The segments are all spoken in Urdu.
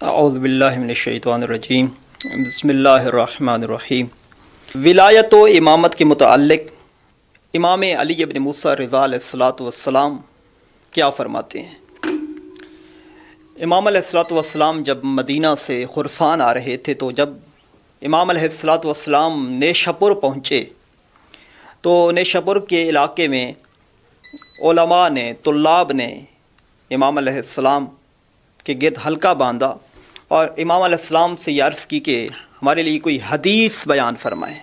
اعوذ باللہ من الشیطان الرجیم بسم اللہ الرحمن الرحیم۔ ولایت و امامت کے متعلق امام علی ابن موسیٰ رضا علیہ الصلاۃ والسلام کیا فرماتے ہیں؟ امام علیہ الصلاۃ والسلام جب مدینہ سے خراسان آ رہے تھے تو جب امام علیہ الصلاۃ والسلام نیشاپور پہنچے تو نیشاپور کے علاقے میں علماء نے، طلاب نے امام علیہ السلام کے گرد حلقہ باندھا اور امام علیہ السلام سے یہ عرض کی کہ ہمارے لیے کوئی حدیث بیان فرمائیں۔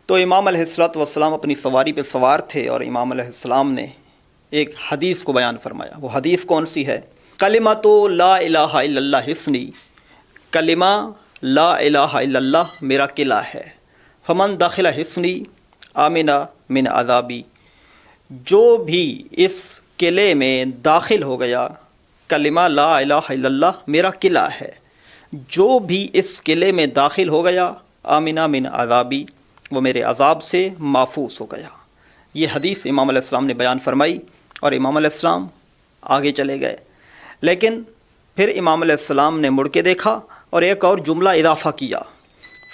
تو امام علیہ السلام اپنی سواری پہ سوار تھے اور امام علیہ السلام نے ایک حدیث کو بیان فرمایا۔ وہ حدیث کون سی ہے؟ کلمۃ لا الہ الا اللہ حصنی، کلمہ لا الہ الا اللہ میرا قلعہ ہے، فمن داخل حصنی آمن من عذابی، جو بھی اس قلعے میں داخل ہو گیا، کلمہ لا الہ الا اللہ میرا قلعہ ہے، جو بھی اس قلعے میں داخل ہو گیا آمنہ من عذابی، وہ میرے عذاب سے محفوظ ہو گیا۔ یہ حدیث امام علیہ السلام نے بیان فرمائی اور امام علیہ السلام آگے چلے گئے، لیکن پھر امام علیہ السلام نے مڑ کے دیکھا اور ایک اور جملہ اضافہ کیا،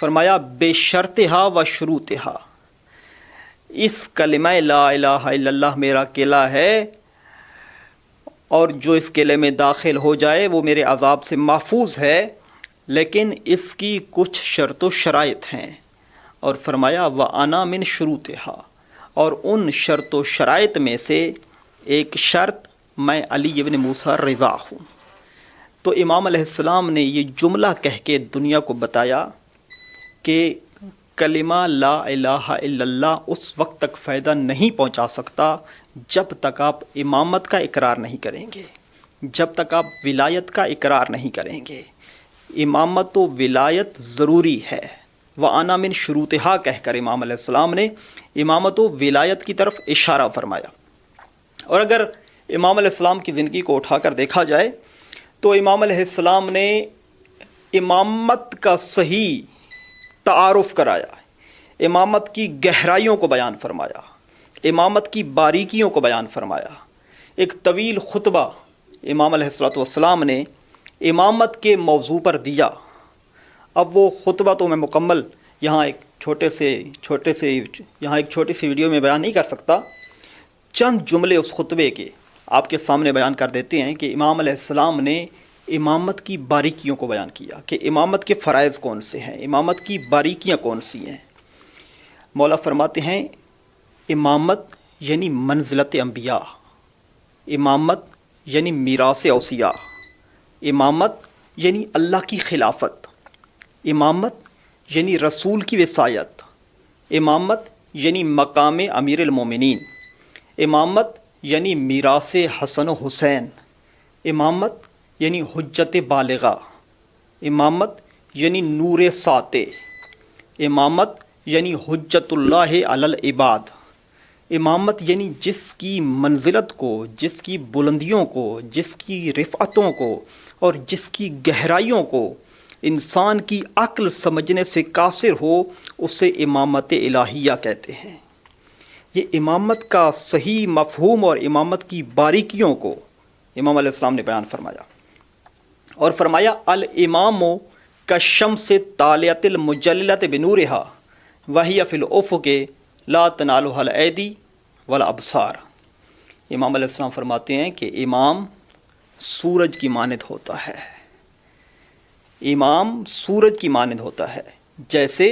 فرمایا بے شرطہا و شروطہا، اس کلمہ لا الہ الا اللہ میرا قلعہ ہے اور جو اس قلعے میں داخل ہو جائے وہ میرے عذاب سے محفوظ ہے، لیکن اس کی کچھ شرط و شرائط ہیں، اور فرمایا وَأَنَا مِن شُرُوطِهَا، اور ان شرط و شرائط میں سے ایک شرط میں علی ابن موسیٰ رضا ہوں۔ تو امام علیہ السلام نے یہ جملہ کہہ کے دنیا کو بتایا کہ کلمہ لا الہ الا اللہ اس وقت تک فائدہ نہیں پہنچا سکتا جب تک آپ امامت کا اقرار نہیں کریں گے، جب تک آپ ولایت کا اقرار نہیں کریں گے۔ امامت و ولایت ضروری ہے۔ وَأَنَا مِن شُرُوطِهَا کہہ کر امام علیہ السلام نے امامت و ولایت کی طرف اشارہ فرمایا۔ اور اگر امام علیہ السلام کی زندگی کو اٹھا کر دیکھا جائے تو امام علیہ السلام نے امامت کا صحیح تعارف کرایا، امامت کی گہرائیوں کو بیان فرمایا، امامت کی باریکیوں کو بیان فرمایا۔ ایک طویل خطبہ امام علیہ السلام نے امامت کے موضوع پر دیا۔ اب وہ خطبہ تو میں مکمل یہاں ایک چھوٹی سی ویڈیو میں بیان نہیں کر سکتا، چند جملے اس خطبے کے آپ کے سامنے بیان کر دیتے ہیں کہ امام علیہ السلام نے امامت کی باریکیوں کو بیان کیا کہ امامت کے فرائض کون سے ہیں، امامت کی باریکیاں کون سی ہیں۔ مولا فرماتے ہیں امامت یعنی منزلت انبیاء، امامت یعنی میراث اوصیاء، امامت یعنی اللہ کی خلافت، امامت یعنی رسول کی وصایت، امامت یعنی مقام امیر المومنین، امامت یعنی میراث حسن و حسین، امامت یعنی حجت بالغہ، امامت یعنی نور ساطع، امامت یعنی حجت اللہ علی العباد، امامت یعنی جس کی منزلت کو، جس کی بلندیوں کو، جس کی رفعتوں کو اور جس کی گہرائیوں کو انسان کی عقل سمجھنے سے قاصر ہو، اسے امامت الہیہ کہتے ہیں۔ یہ امامت کا صحیح مفہوم اور امامت کی باریکیوں کو امام علیہ السلام نے بیان فرمایا، اور فرمایا الامام کالشمس طالعۃ المجللۃ بنورہا وہی فی الافق لا تنالھا الایدی والابصار۔ امام علیہ السلام فرماتے ہیں کہ امام سورج کی مانند ہوتا ہے، امام سورج کی مانند ہوتا ہے، جیسے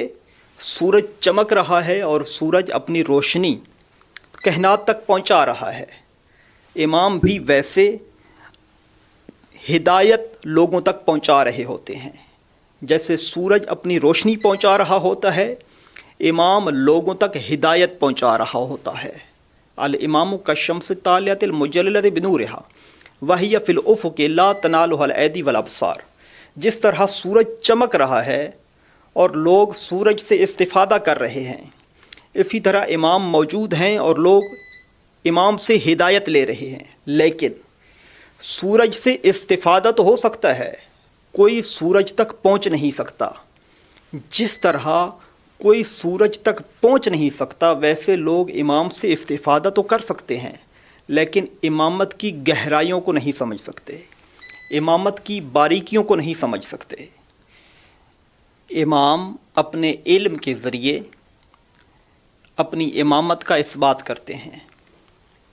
سورج چمک رہا ہے اور سورج اپنی روشنی کائنات تک پہنچا رہا ہے، امام بھی ویسے ہدایت لوگوں تک پہنچا رہے ہوتے ہیں۔ جیسے سورج اپنی روشنی پہنچا رہا ہوتا ہے، امام لوگوں تک ہدایت پہنچا رہا ہوتا ہے۔ الامام کالشمس طالعۃ المجللۃ بنورہا وہی فی الافق لا تنالھا الایدی والابصار، جس طرح سورج چمک رہا ہے اور لوگ سورج سے استفادہ کر رہے ہیں، اسی طرح امام موجود ہیں اور لوگ امام سے ہدایت لے رہے ہیں، لیکن سورج سے استفادہ تو ہو سکتا ہے، کوئی سورج تک پہنچ نہیں سکتا۔ جس طرح کوئی سورج تک پہنچ نہیں سکتا ویسے لوگ امام سے استفادہ تو کر سکتے ہیں، لیکن امامت کی گہرائیوں کو نہیں سمجھ سکتے، امامت کی باریکیوں کو نہیں سمجھ سکتے۔ امام اپنے علم کے ذریعے اپنی امامت کا اثبات کرتے ہیں۔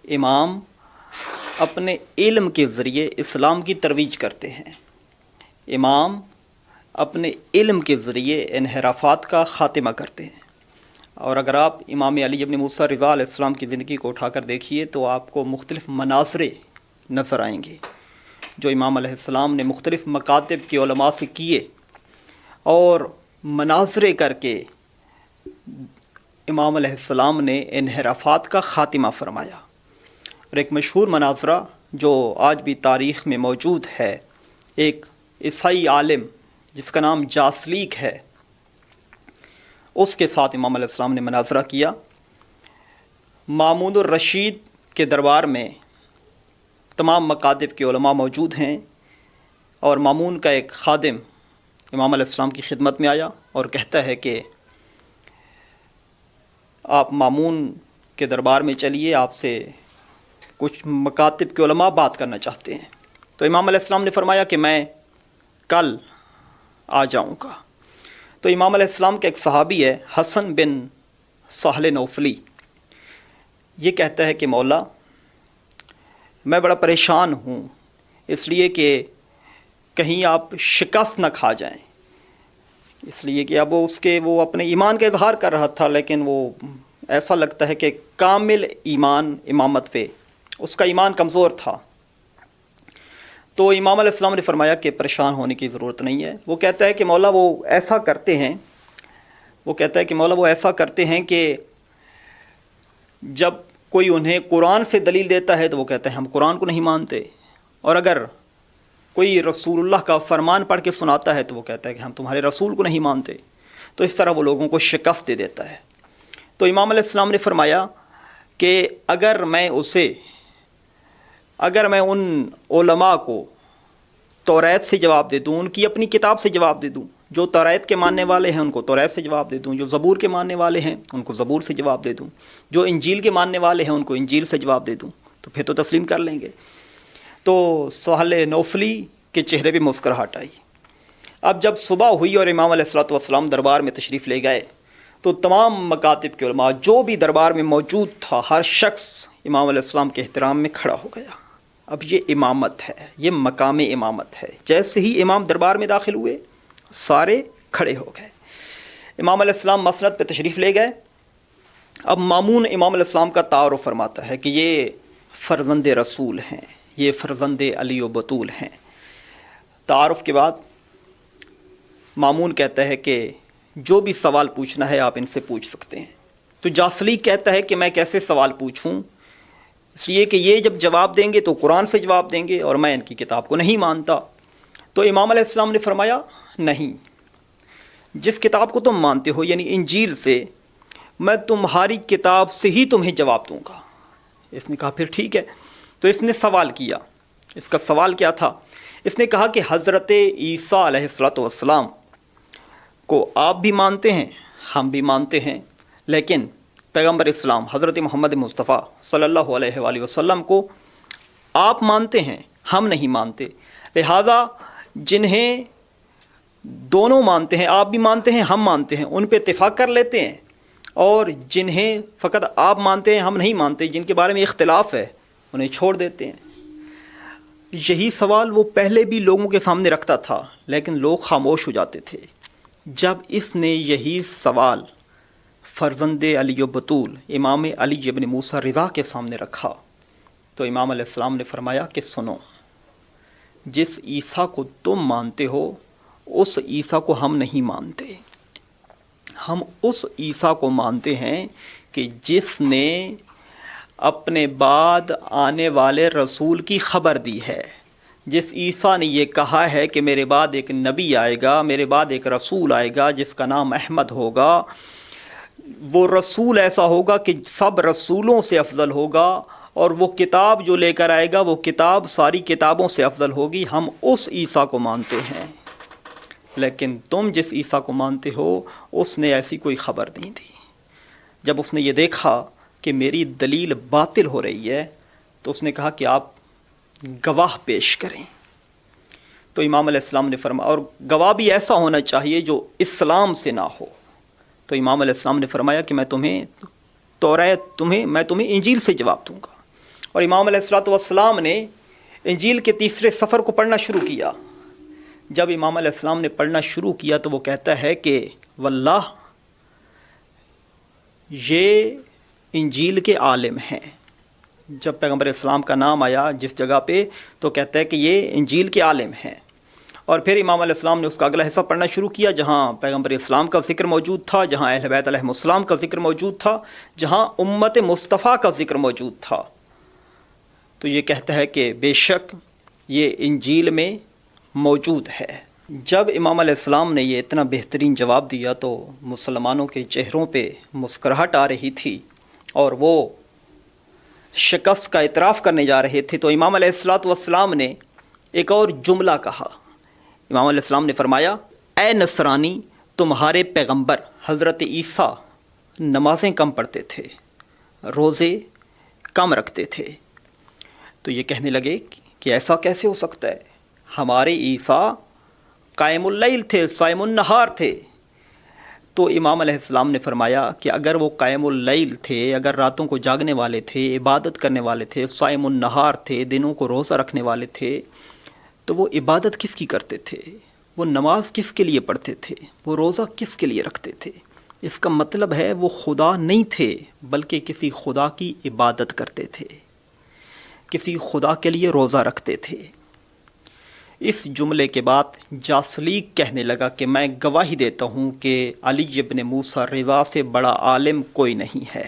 امام اپنے علم کے ذریعے اسلام کی ترویج کرتے ہیں۔ امام اپنے علم کے ذریعے انحرافات کا خاتمہ کرتے ہیں۔ اور اگر آپ امام علی ابن موسیٰ رضا علیہ السلام کی زندگی کو اٹھا کر دیکھیے تو آپ کو مختلف مناظرے نظر آئیں گے جو امام علیہ السلام نے مختلف مکاتب کے علماء سے کیے، اور مناظرے کر کے امام علیہ السلام نے انحرافات کا خاتمہ فرمایا۔ اور ایک مشہور مناظرہ جو آج بھی تاریخ میں موجود ہے، ایک عیسائی عالم جس کا نام جاسلیک ہے، اس کے ساتھ امام علیہ السلام نے مناظرہ کیا۔ مامون الرشید کے دربار میں تمام مکاتب کے علماء موجود ہیں، اور مامون کا ایک خادم امام علیہ السلام کی خدمت میں آیا اور کہتا ہے کہ آپ مامون کے دربار میں چلیے، آپ سے کچھ مکاتب کے علماء بات کرنا چاہتے ہیں۔ تو امام علیہ السلام نے فرمایا کہ میں کل آ جاؤں گا۔ تو امام علیہ السلام کا ایک صحابی ہے حسن بن سہل نوفلی، یہ کہتا ہے کہ مولا میں بڑا پریشان ہوں، اس لیے کہ کہیں آپ شکست نہ کھا جائیں، اس لیے کہ اب وہ اپنے ایمان کا اظہار کر رہا تھا، لیکن وہ ایسا لگتا ہے کہ کامل ایمان امامت پہ اس کا ایمان کمزور تھا۔ تو امام علیہ السلام نے فرمایا کہ پریشان ہونے کی ضرورت نہیں ہے۔ وہ کہتا ہے کہ مولا وہ ایسا کرتے ہیں کہ جب کوئی انہیں قرآن سے دلیل دیتا ہے تو وہ کہتے ہیں ہم قرآن کو نہیں مانتے، اور اگر کوئی رسول اللہ کا فرمان پڑھ کے سناتا ہے تو وہ کہتا ہے کہ ہم تمہارے رسول کو نہیں مانتے۔ تو اس طرح وہ لوگوں کو شکست دے دیتا ہے۔ تو امام علیہ السلام نے فرمایا کہ اگر میں ان علماء کو توریت سے جواب دے دوں، ان کی اپنی کتاب سے جواب دے دوں، جو توریت کے ماننے والے ہیں ان کو توریت سے جواب دے دوں، جو زبور کے ماننے والے ہیں ان کو زبور سے جواب دے دوں، جو انجیل کے ماننے والے ہیں ان کو انجیل سے جواب دے دوں، تو پھر تو تسلیم کر لیں گے۔ تو سہل نوفلی کے چہرے پہ مسکراہٹ آئی۔ اب جب صبح ہوئی اور امام علیہ السلام دربار میں تشریف لے گئے تو تمام مکاتب کے علماء جو بھی دربار میں موجود تھا، ہر شخص امام علیہ السلام کے احترام میں کھڑا ہو گیا۔ اب یہ امامت ہے، یہ مقام امامت ہے۔ جیسے ہی امام دربار میں داخل ہوئے سارے کھڑے ہو گئے۔ امام علیہ السلام مسند پہ تشریف لے گئے۔ اب مامون امام علیہ السلام کا تعارف فرماتا ہے کہ یہ فرزند رسول ہیں، یہ فرزند علی و بطول ہیں۔ تعارف کے بعد مامون کہتا ہے کہ جو بھی سوال پوچھنا ہے آپ ان سے پوچھ سکتے ہیں۔ تو جاسلیک کہتا ہے کہ میں کیسے سوال پوچھوں، اس لیے کہ یہ جب جواب دیں گے تو قرآن سے جواب دیں گے اور میں ان کی کتاب کو نہیں مانتا۔ تو امام علیہ السلام نے فرمایا نہیں، جس کتاب کو تم مانتے ہو یعنی انجیل سے، میں تمہاری کتاب سے ہی تمہیں جواب دوں گا۔ اس نے کہا پھر ٹھیک ہے۔ تو اس نے سوال کیا۔ اس کا سوال کیا تھا؟ اس نے کہا کہ حضرت عیسیٰ علیہ السلام کو آپ بھی مانتے ہیں، ہم بھی مانتے ہیں، لیکن پیغمبر اسلام حضرت محمد مصطفیٰ صلی اللہ علیہ وآلہ وسلم کو آپ مانتے ہیں، ہم نہیں مانتے، لہٰذا جنہیں دونوں مانتے ہیں، آپ بھی مانتے ہیں ہم مانتے ہیں، ان پہ اتفاق کر لیتے ہیں، اور جنہیں فقط آپ مانتے ہیں ہم نہیں مانتے، جن کے بارے میں اختلاف ہے، انہیں چھوڑ دیتے ہیں۔ یہی سوال وہ پہلے بھی لوگوں کے سامنے رکھتا تھا، لیکن لوگ خاموش ہو جاتے تھے۔ جب اس نے یہی سوال فرزند علی و بطول امام علی ابن موسیٰ رضا کے سامنے رکھا تو امام علیہ السلام نے فرمایا کہ سنو، جس عیسیٰ کو تم مانتے ہو اس عیسیٰ کو ہم نہیں مانتے، ہم اس عیسیٰ کو مانتے ہیں کہ جس نے اپنے بعد آنے والے رسول کی خبر دی ہے، جس عیسیٰ نے یہ کہا ہے کہ میرے بعد ایک نبی آئے گا، میرے بعد ایک رسول آئے گا جس کا نام احمد ہوگا، وہ رسول ایسا ہوگا کہ سب رسولوں سے افضل ہوگا، اور وہ کتاب جو لے کر آئے گا وہ کتاب ساری کتابوں سے افضل ہوگی، ہم اس عیسیٰ کو مانتے ہیں۔ لیکن تم جس عیسیٰ کو مانتے ہو اس نے ایسی کوئی خبر نہیں دی۔ جب اس نے یہ دیکھا کہ میری دلیل باطل ہو رہی ہے تو اس نے کہا کہ آپ گواہ پیش کریں۔ تو امام علیہ السلام نے فرمایا، اور گواہ بھی ایسا ہونا چاہیے جو اسلام سے نہ ہو. تو امام علیہ السلام نے فرمایا کہ میں تمہیں انجیل سے جواب دوں گا. اور امام علیہ السلام نے انجیل کے تیسرے سفر کو پڑھنا شروع کیا. جب امام علیہ السلام نے پڑھنا شروع کیا تو وہ کہتا ہے کہ واللہ یہ انجیل کے عالم ہیں. جب پیغمبر اسلام کا نام آیا جس جگہ پہ تو کہتا ہے کہ یہ انجیل کے عالم ہیں. اور پھر امام علیہ السلام نے اس کا اگلا حصہ پڑھنا شروع کیا جہاں پیغمبر اسلام کا ذکر موجود تھا، جہاں اہل بیت علیہم السلام کا ذکر موجود تھا، جہاں امت مصطفیٰ کا ذکر موجود تھا. تو یہ کہتا ہے کہ بے شک یہ انجیل میں موجود ہے. جب امام علیہ السلام نے یہ اتنا بہترین جواب دیا تو مسلمانوں کے چہروں پہ مسکراہٹ آ رہی تھی اور وہ شکست کا اعتراف کرنے جا رہے تھے. تو امام علیہ السلام نے ایک اور جملہ کہا. امام علیہ السلام نے فرمایا، اے نصرانی، تمہارے پیغمبر حضرت عیسیٰ نمازیں کم پڑھتے تھے، روزے کم رکھتے تھے. تو یہ کہنے لگے کہ ایسا کیسے ہو سکتا ہے، ہمارے عیسیٰ قائم اللیل تھے، صائم النہار تھے. تو امام علیہ السلام نے فرمایا کہ اگر وہ قائم اللیل تھے، اگر راتوں کو جاگنے والے تھے، عبادت کرنے والے تھے، صائم النہار تھے، دنوں کو روزہ رکھنے والے تھے، تو وہ عبادت کس کی کرتے تھے؟ وہ نماز کس کے لیے پڑھتے تھے؟ وہ روزہ کس کے لیے رکھتے تھے؟ اس کا مطلب ہے وہ خدا نہیں تھے بلکہ کسی خدا کی عبادت کرتے تھے، کسی خدا کے لیے روزہ رکھتے تھے. اس جملے کے بعد جاسلیق کہنے لگا کہ میں گواہی دیتا ہوں کہ علی ابن موسیٰ رضا سے بڑا عالم کوئی نہیں ہے.